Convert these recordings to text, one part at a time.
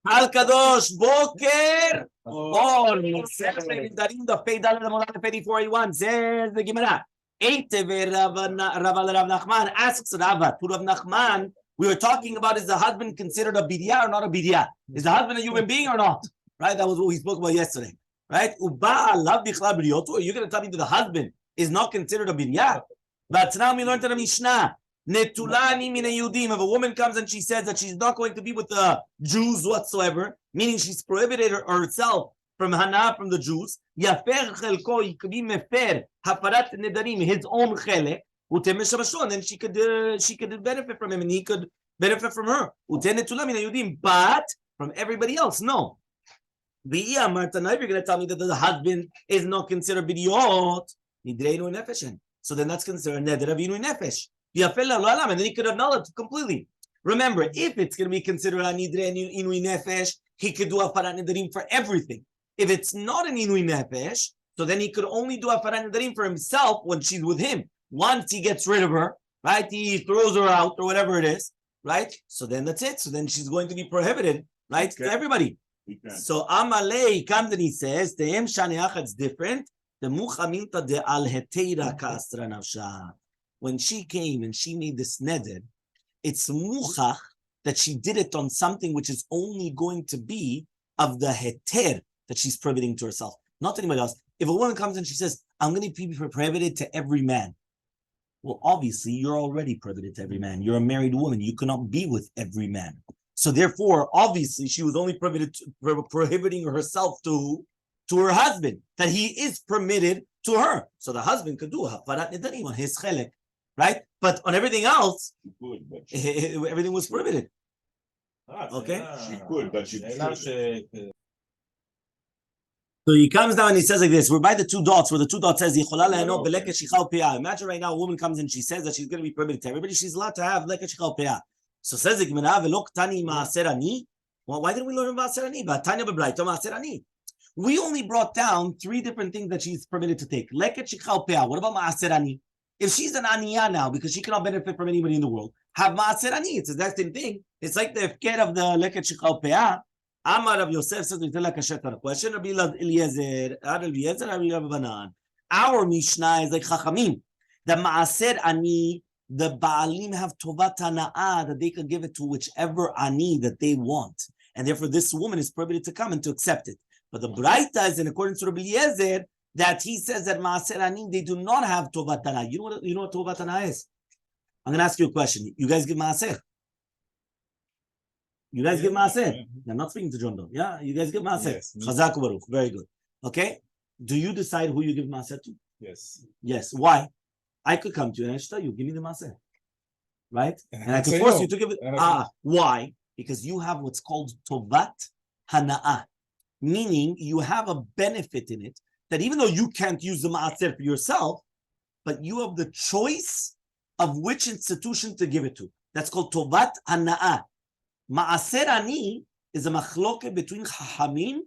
Al Kadosh Boker or Masechet Nedarim Daf Pei Daled Amud Aleph 8481 says the Gemara. Rav Nachman asks Rava to Rav Nachman. We were talking about, is the husband considered a bidya or not a bidya? Is the husband a human being or not? Right? That was what we spoke about yesterday. Right? Uba lav bichlal b'riotu. Are you going to tell me that the husband is not considered a bidya? But now we learned in the Mishnah. Netulani min Yehudim. If a woman comes and she says that she's not going to be with the Jews whatsoever, meaning she's prohibited herself from hana from the Jews, yafer chelko, he could be mefer haparat nedarim, his own chelek, utemesh habashon, then she could benefit from him and he could benefit from her. Uten netula min Yehudim, but from everybody else, no. V'ia Marta, now you're going to tell me that the husband is not considered bidiot, nidreinu nefeshen. So then that's considered neder avinu nefesh. And then he could annul it completely. Remember, if it's going to be considered an nidre inui nefesh, he could do a farat nedarim for everything. If it's not an inui nefesh, so then he could only do a farat nedarim for himself when she's with him. Once he gets rid of her, right? He throws her out or whatever it is, right? So then that's it. So then she's going to be prohibited, right? Okay. To everybody. Okay. So Elmaleh comes and he says, "Te'em shaneach, it's different. The muchaminta de al heteira kastra nafsha." When she came and she made this neder, it's muchach that she did it on something which is only going to be of the heter that she's prohibiting to herself, not to anybody else. If a woman comes and she says, "I'm going to be prohibited to every man," well, obviously you're already prohibited to every man. You're a married woman. You cannot be with every man. So therefore, obviously, she was only prohibiting herself to her husband, that he is permitted to her. So the husband could do hafarat nedarim on his chelek. Right? But on everything else, everything was prohibited. Okay? She could, but she So he comes down and he says like this. We're by the two dots, where the two dots says, imagine right now a woman comes and she says that she's going to be permitted to everybody. She's allowed to have leket shichal peah. So says the Gemara, well, why didn't we learn about Maaser? We only brought down three different things that she's permitted to take. Leket shichal peah. What about Maaser ani? If she's an aniyah now, because she cannot benefit from anybody in the world, have maaser ani. It's the exact same thing. It's like the hefker of the leket shichal peah. Amar Rav Yosef says, we tell like a shetar question. Rabbi Eliezer, Rabbi Banan. Our Mishnah is like chachamim. The maaser ani, the baalim have tovat hana'ah, that they can give it to whichever ani that they want. And therefore this woman is prohibited to come and to accept it. But the Braita is in accordance to Rabbi Eliezer, that he says that Maaser Ani, they do not have Tovat Hana. You know what Tovat Hana is? I'm going to ask you a question. You guys give Maaser? You guys give Maaser? I'm not speaking to John though. Yeah? You guys give Maaser? Yes. Chazak Baruch. Very good. Okay? Do you decide who you give Maaser to? Yes. Yes. Why? I could come to you and I should tell you, give me the Maaser. Right? And I could force you to give it. Why? Because you have what's called Tovat Hana'ah. Meaning you have a benefit in it, that even though you can't use the maaser for yourself, but you have the choice of which institution to give it to. That's called tovat hana'ah. Maaser ani is a machloke between Chachamim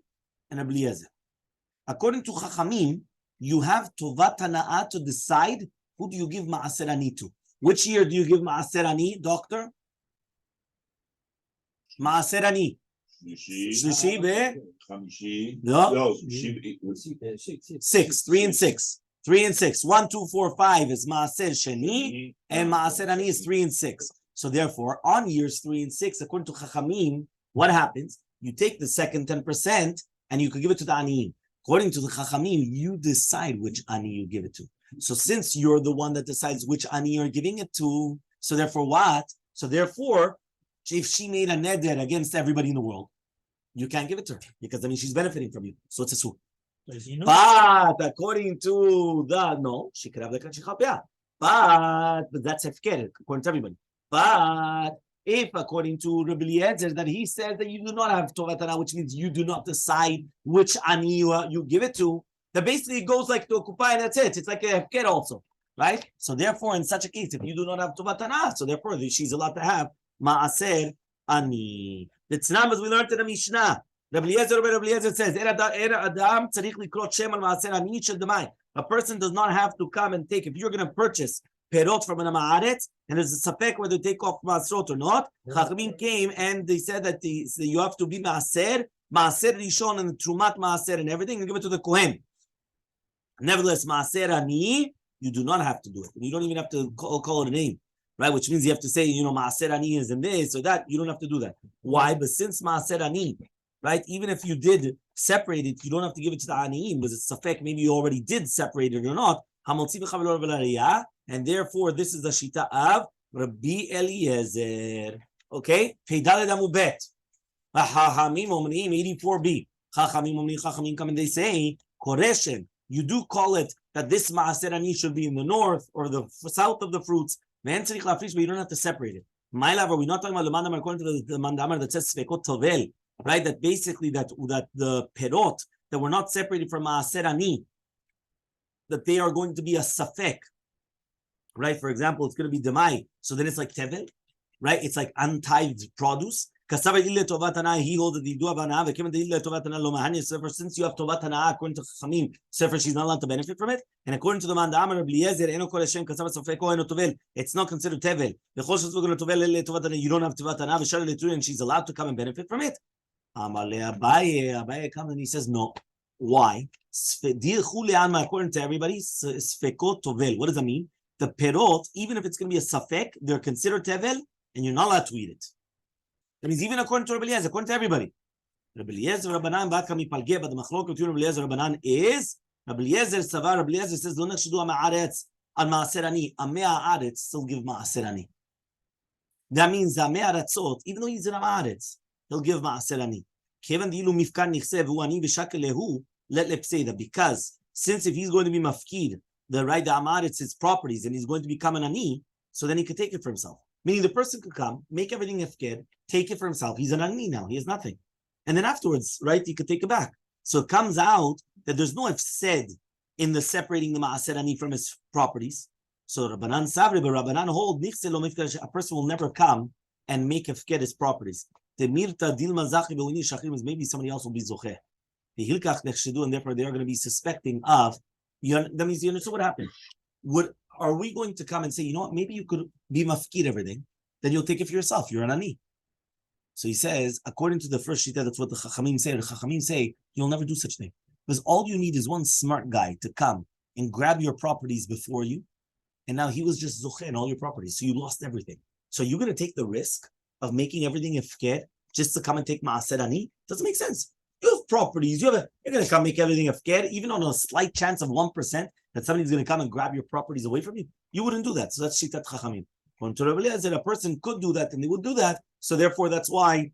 and Rabbi Eliezer. According to Chachamim, you have tovat hana'ah to decide who do you give maaser ani to. Which year do you give maaser ani, doctor? Maaser ani. Shlishi six, 3 and 6. 3 and 6. 1, 2, 4, 5 is Maaser Sheni, and Maaser Ani is 3 and 6. So therefore, on years 3 and 6, according to Chachamim, what happens? You take the second 10% and you could give it to the Ani. According to the Chachamim, you decide which Ani you give it to. So since you're the one that decides which Ani you're giving it to, so therefore what? So therefore, if she made a neder against everybody in the world, you can't give it to her because she's benefiting from you. So it's a sur. But according to no, she could have the leket shichal peah. But that's hefker according to everybody. But if according to Rabbi Eliezer that he says that you do not have tovat hana'ah, which means you do not decide which ani you give it to, that basically it goes like to a kupai and that's it. It's like a hefker also, right? So therefore, in such a case, if you do not have tovat hana'ah, so therefore she's allowed to have maaser ani. The Tzanam, as we learned in the Mishnah, Rabbi Eliezer says, a person does not have to come and take, if you're going to purchase perot from an Amaretz, and there's a safek whether they take off Masrot or not. Chachamim came and they said that you have to be Maaser Rishon and the Trumat Maaser and everything, and give it to the Kohen. Nevertheless, Maaser Ani, you do not have to do it. You don't even have to call it a name, right? Which means you have to say, Maaser Ani is in this or that. You don't have to do that. Why? But since Maaser Ani, right, even if you did separate it, you don't have to give it to the Aniim, because it's safek, maybe you already did separate it or not. And therefore, this is the Shita of Rabbi Eliezer. Okay? Peidaled Amubet. Chachamim omrim 84b. Chachamim come and they say, Koreshen, you do call it that this Maaser Ani should be in the north or the south of the fruits, but you don't have to separate it. My love, are we not talking about the mandamar according to the mandamar that says Svekot Tovel, right? That basically that the perot that were not separated from Maaser Ani, that they are going to be a safek, right? For example, it's going to be demai, so then it's like tevel, right? It's like untithed produce. He holds that the do Havana, since you have Tovat Hana'ah, according to Chachamim, Sefer, she's not allowed to benefit from it. And according to the man, it's not considered Tevel. You don't have Tovat Hana'ah, and she's allowed to come and benefit from it. Abaye comes and he says, no. Why? According to everybody, what does that mean? The perot, even if it's going to be a safek, they're considered Tevel, and you're not allowed to eat it. That means even according to Rabbi Eliezer, according to everybody. Rabbi Eliezer, Rabbanan, Bakami Palge, but the machlok between Rabbi Eliezer and Rabbanan is Rabbi Eliezer Savar. Rabbi Eliezer says, "Lo nechshedu ha'ma'aretz al ma'aser ani." Amei ha'aretz still give ma'aser ani. That means amei ha'aratzot, even though he's in ha'aretz, he'll give ma'aser ani. Kevan dilu mifkan nichsev hu ani v'shakel lehu let lepseida. Because since if he's going to be mafkid, the ha'aretz, his properties, and he's going to become an ani, so then he could take it for himself. Meaning the person could come, make everything hefked, take it for himself. He's an ani now. He has nothing. And then afterwards, right, he could take it back. So it comes out that there's no hefsed in the separating the ma'aser ani from his properties. So Rabbanan Savri, but Rabbanan hold, a person will never come and make hefked his properties. Maybe somebody else will be zocheh. And therefore they are going to be suspecting of, that means you understand what happened. Are we going to come and say, you know what, maybe you could be mafkid everything, then you'll take it for yourself, you're an ani. So he says, according to the first shita, that's what the Chachamim say. The Chachamim say, you'll never do such thing. Because all you need is one smart guy to come and grab your properties before you, and now he was just zocheh in all your properties, so you lost everything. So you're going to take the risk of making everything ifked just to come and take ma'aser ani? Doesn't make sense. You have properties, you're going to come make everything ifked, even on a slight chance of 1%, that somebody's going to come and grab your properties away from you. You wouldn't do that. So that's shitat chachamim. When to Rabbi Eliezer, a person could do that, and they would do that. So therefore, that's why,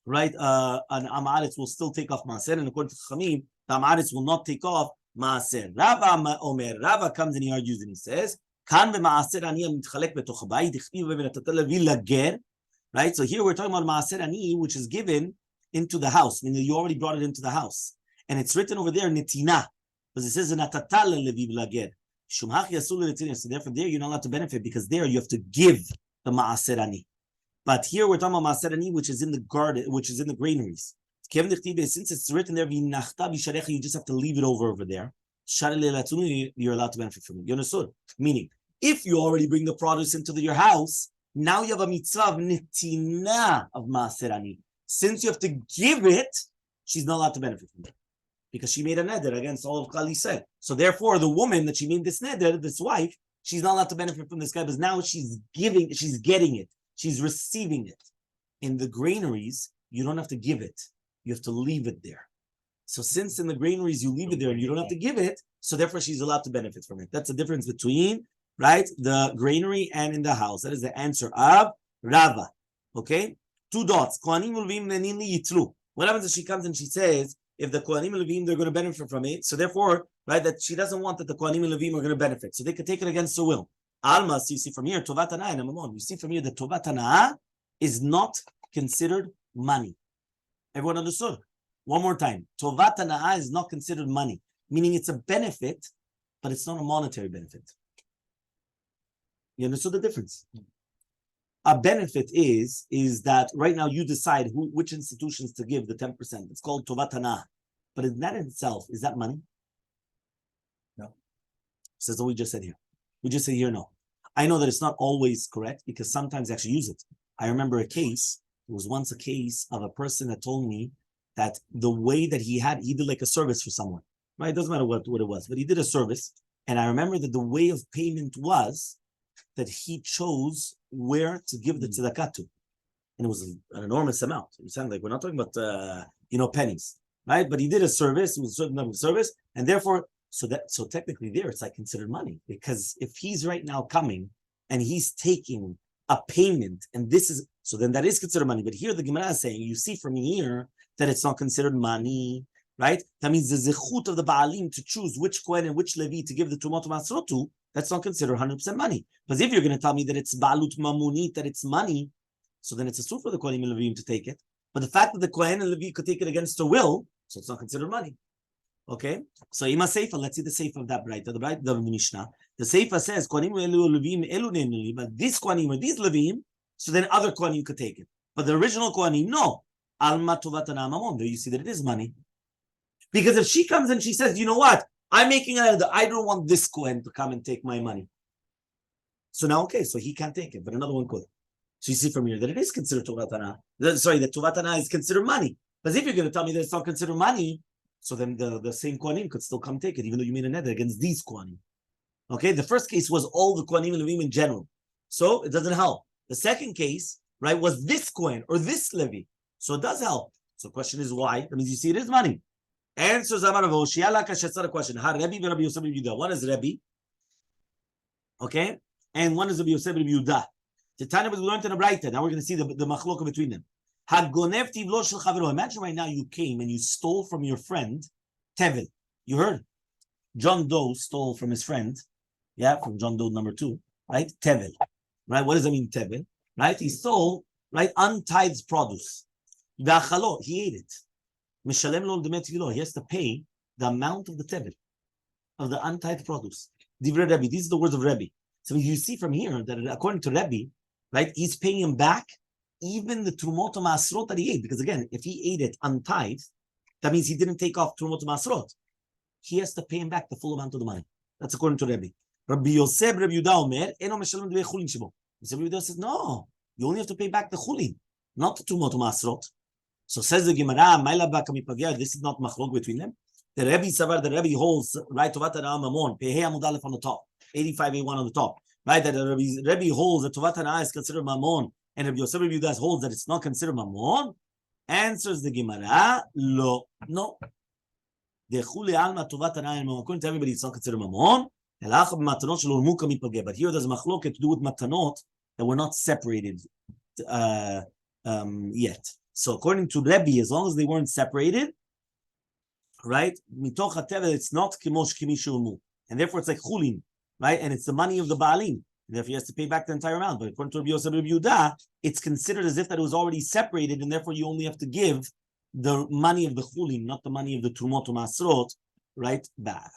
right? An amaretz will still take off maaser, and according to chachamim, the amaretz will not take off maaser. Rava Omer, Rava comes and he argues and he says, "Kan be'maaser ani mitchalek betoch bayit ichpiv v'natatel levi lager." Right. So here we're talking about maaser ani, which is given into the house, meaning you already brought it into the house, and it's written over there netina. Because it says natatal leviv lager. So therefore, there you're not allowed to benefit because there you have to give the maaser ani. But here we're talking about maaser ani, which is in the garden, which is in the granaries. Since it's written there, you just have to leave it over there. You're allowed to benefit from it. You understood? Meaning, if you already bring the produce into your house, now you have a mitzvah of netina of maaser ani. Since you have to give it, she's not allowed to benefit from it. Because she made a neder against all of Klal Yisrael. So therefore, the woman that she made this neder, this wife, she's not allowed to benefit from this guy, because now she's getting it, she's receiving it. In the granaries, you don't have to give it, you have to leave it there. So since in the granaries you leave it there and you don't have to give it, so therefore she's allowed to benefit from it. That's the difference between, right, the granary and in the house. That is the answer of Rava. Okay? 2 dots. What happens if she comes and she says, if the Kohanim and Levim, they're going to benefit from it. So therefore, right, that she doesn't want that the Kohanim and Levim are going to benefit. So they could take it against her will. Alma, so you see from here, Tovat Hana'ah and Amamon. You see from here that Tovat Hana'ah is not considered money. Everyone understood? One more time. Tovat Hana'ah is not considered money. Meaning it's a benefit, but it's not a monetary benefit. You understood the difference? A benefit is that right now you decide which institutions to give the 10%. It's called Tovat Hana'ah. But in that in itself, is that money? No. Says what we just said here. We just say here no. I know that it's not always correct because sometimes they actually use it. I remember a case. There was once a case of a person that told me that the way that he did like a service for someone, right? It doesn't matter what it was, but he did a service. And I remember that the way of payment was that he chose where to give the tzedakah to. And it was an enormous amount. You sound like we're not talking about, pennies, right? But he did a service, it was a certain number of service. And therefore, so technically there, it's like considered money. Because if he's right now coming and he's taking a payment, and this is, so then that is considered money. But here the Gemara is saying, you see from here that it's not considered money, right? That means the zechut of the Baalim to choose which Kohen and which Levi to give the Tumot Masrot to, that's not considered 100% money. Because if you're going to tell me that it's Baalut Mamunit, that it's money, so then it's a suit for the Kohen and Levim to take it. But the fact that the Kohen and Levi could take it against their will, so it's not considered money. Okay? So Ima Seifa, let's see the Seifa of that Braita, the Braita of the Mishnah. The Seifa says, Kohanim elu Levim elu ne'emnu, but these Kohanim or these Levim, so then other Kohanim could take it. But the original Kohanim, no. Alma Tovatana Mamon. There you see that it is money. Because if she comes and she says, you know what? I'm making I don't want this Kohen to come and take my money. So now, okay, so he can't take it, but another one could. So you see from here that it is considered Tovatana. Sorry, that Tovatana is considered money. But if you're going to tell me that it's not considered money, so then the same Kohanim could still come take it, even though you made a neder against these Kohanim. Okay, the first case was all the Kohanim and Levim in general. So it doesn't help. The second case, right, was this Kohen or this Levi. So it does help. So the question is why? That means you see it is money. Answers the question. One is Rabbi, okay, and one is Rabbi Yosef Rabbi Yehuda. The time we learned in a Braita. Now we're going to see the machloka between them. Imagine right now you came and you stole from your friend Tevel. You heard? John Doe stole from his friend, from John Doe number 2, right? Tevel, right? What does that mean, Tevel? Right? He stole, right, untithed produce. He ate it. He has to pay the amount of the tevel, of the untithed produce. Divrei Rabbi. These are the words of Rabbi. So you see from here that according to Rabbi, right, he's paying him back even the Trumot Masrot that he ate. Because again, if he ate it untithed, that means he didn't take off Trumot Masrot. He has to pay him back the full amount of the money. That's according to Rabbi. Rabbi Yosef, Rabbi Yehuda Omer, Eno Meshalem Dvei Chulin Shebo. Rabbi Yehuda says, no, you only have to pay back the Chulin, not the Trumot Masrot. So says the Gemara, this is not machlok between them. The Rabbi Savar, the Rabbi holds, right, Tovat Hana Mamon, Pehei Amud Aleph on the top, 85A1 on the top, right, that the Rabbi holds that Tovat Hana is considered Mamon, and Rabbi Yosef Rabbi Yehuda holds that it's not considered Mamon. Answers the Gemara, no. According to everybody, it's not considered Mamon. But here there's machlok to do with matanot that were not separated yet. So according to Rabbi, as long as they weren't separated, right, mitoch hatevel, it's not kimosh kimishu, and therefore it's like chulin, right, and it's the money of the baalim, and therefore he has to pay back the entire amount. But according to Rabbi Yosef Rabbi Yehuda, it's considered as if that it was already separated, and therefore you only have to give the money of the chulin, not the money of the trumot or masrot, right, back.